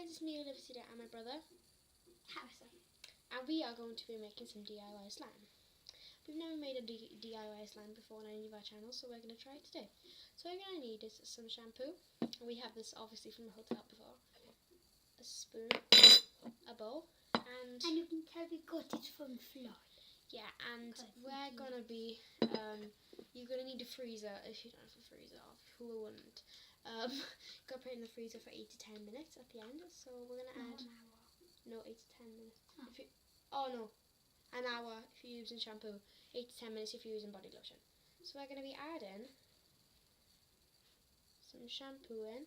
guys, it's me, Olivia, and my brother, Harrison. and we are going to be making some DIY slime. We've never made a DIY slime before on any of our channels, so we're going to try it today. So what you're going to need is some shampoo. We have this obviously from the hotel before. A spoon, a bowl, and you can tell we got it from Floyd. Yeah, and we're going to be, you're going to need a freezer if you don't have a freezer, who wouldn't. Got to put it in the freezer for 8 to 10 minutes at the end, so we're going to add, an hour. no, 8 to 10 minutes. Oh. If you, oh no, an hour if you're using shampoo, 8 to 10 minutes if you're using body lotion. So we're going to be adding some shampoo in,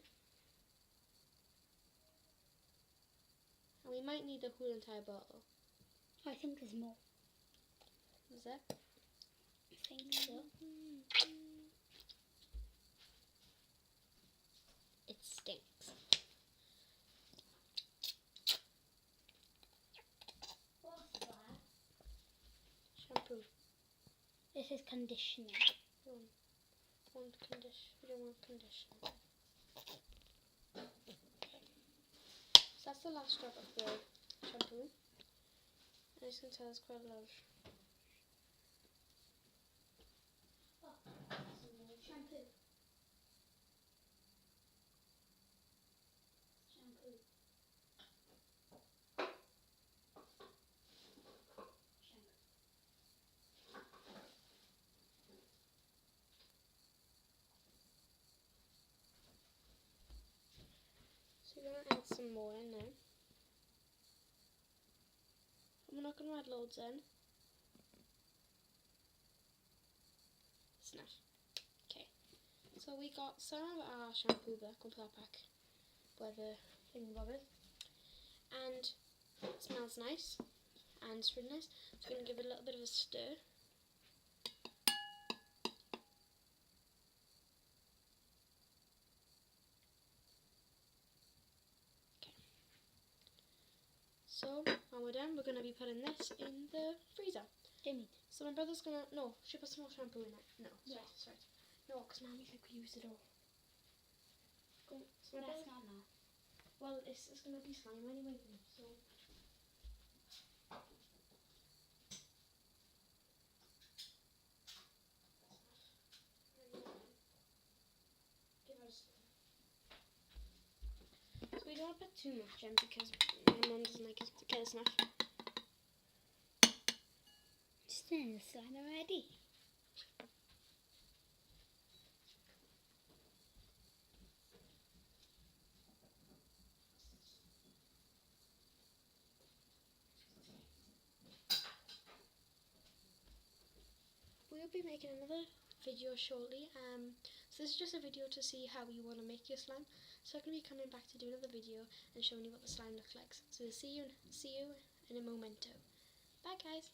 and we might need the whole entire bottle. I think there's more. Is there? I think so. It stinks. What's that? Shampoo. This is conditioner. We don't want conditioner. So that's the last drop of the shampoo. And as you can tell, there's quite a lot of Shampoo. Shampoo. So we're going to add some more in now. And we're not going to add loads in. It's not. Okay. So we got some of our shampoo back onto our pack by the thingamabob is. And it smells nice. And it's really nice. So we're going to give it a little bit of a stir. So, when we're done, we're going to be putting this in the freezer. So my brother's going to, no, should put some more shampoo in it. No, Yeah. sorry. No, because Mommy's like, we used it all. Go. So That's not now. well, it's going to be slime anyway, so. So we don't put too much in because my mum doesn't like it to get us enough. Just in the slime already. We'll be making another video shortly. So this is just a video to see how you want to make your slime. So I'm going to be coming back to do another video and showing you what the slime looks like. So we'll see you in a momento. Bye guys.